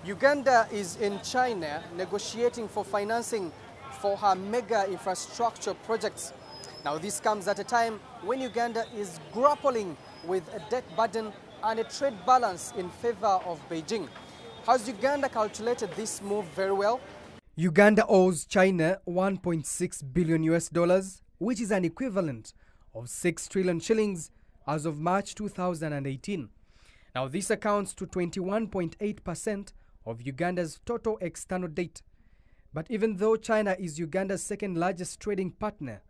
Uganda is in China negotiating for financing for her mega infrastructure projects. Now this comes at a time when Uganda is grappling with a debt burden and a trade balance in favor of Beijing. Has Uganda calculated this move very well? Uganda owes China 1.6 billion US dollars, which is an equivalent of 6 trillion shillings as of March 2018. Now this accounts to 21.8% of Uganda's total external debt. But even though China is Uganda's second largest trading partner,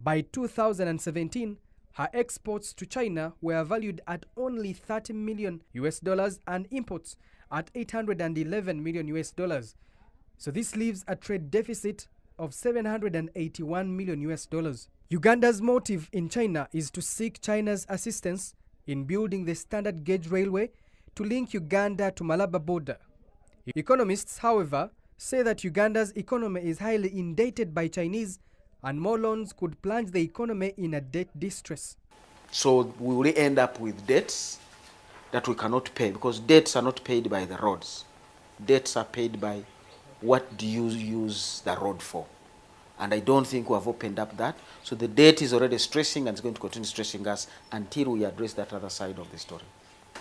by 2017, her exports to China were valued at only 30 million US dollars and imports at 811 million US dollars. So this leaves a trade deficit of 781 million US dollars. Uganda's motive in China is to seek China's assistance in building the standard gauge railway to link Uganda to Malaba border. Economists, however, say that Uganda's economy is highly indebted by Chinese and more loans could plunge the economy in a debt distress. So we will end up with debts that we cannot pay, because debts are not paid by the roads. Debts are paid by what do you use the road for. And I don't think we have opened up that. So the debt is already stressing and it's going to continue stressing us until we address that other side of the story.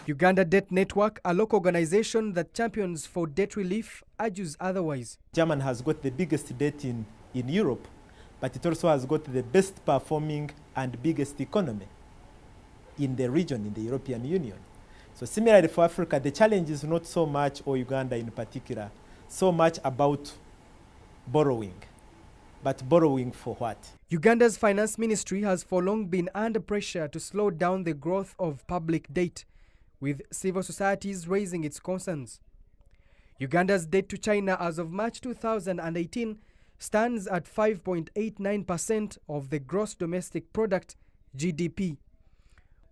Uganda Debt Network, a local organization that champions for debt relief, argues otherwise. Germany has got the biggest debt in Europe, but it also has got the best performing and biggest economy in the region, in the European Union. So similarly for Africa, the challenge is not so much, or Uganda in particular, so much about borrowing. But borrowing for what? Uganda's finance ministry has for long been under pressure to slow down the growth of public debt, with civil societies raising its concerns. Uganda's debt to China as of March 2018 stands at 5.89% of the gross domestic product, GDP.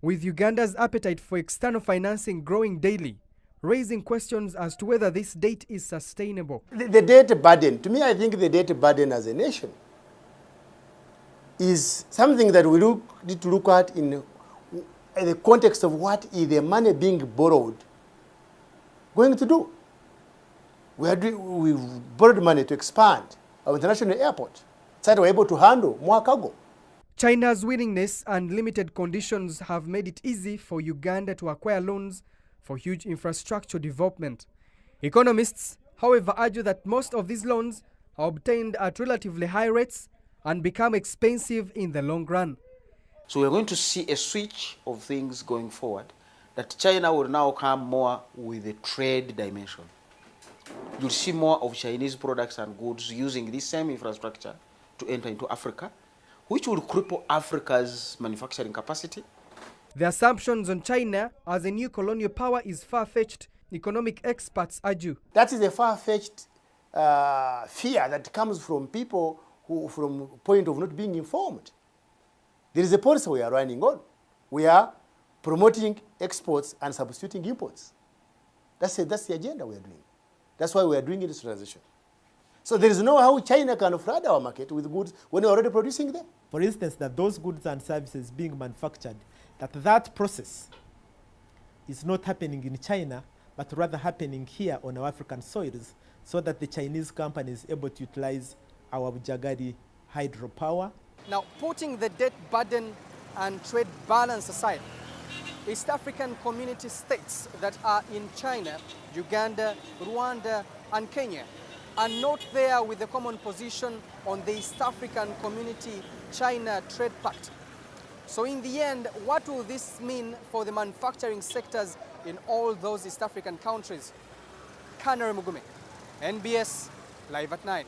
With Uganda's appetite for external financing growing daily, raising questions as to whether this debt is sustainable. The debt burden, to me, I think the debt burden as a nation is something that we need to look at in the context of what is the money being borrowed going to do. We've borrowed money to expand our international airport, so that we're able to handle more cargo. China's willingness and limited conditions have made it easy for Uganda to acquire loans for huge infrastructure development. Economists, however, argue that most of these loans are obtained at relatively high rates and become expensive in the long run. So we're going to see a switch of things going forward, that China will now come more with a trade dimension. You'll see more of Chinese products and goods using this same infrastructure to enter into Africa, which will cripple Africa's manufacturing capacity. The assumptions on China as a new colonial power is far-fetched, economic experts argue. That is a far-fetched fear that comes from people who, from a point of not being informed. There is a policy we are running on. We are promoting exports and substituting imports. That's the agenda we are doing. That's why we are doing industrialization. So there is no how China can flood our market with goods when we are already producing them. For instance, that those goods and services being manufactured, that process is not happening in China, but rather happening here on our African soils, so that the Chinese company is able to utilize our Bujagari hydropower. Now, putting the debt burden and trade balance aside, East African community states that are in China, Uganda, Rwanda, and Kenya are not there with a common position on the East African Community-China Trade Pact. So in the end, what will this mean for the manufacturing sectors in all those East African countries? Kanare Mugume, NBS, Live at 9.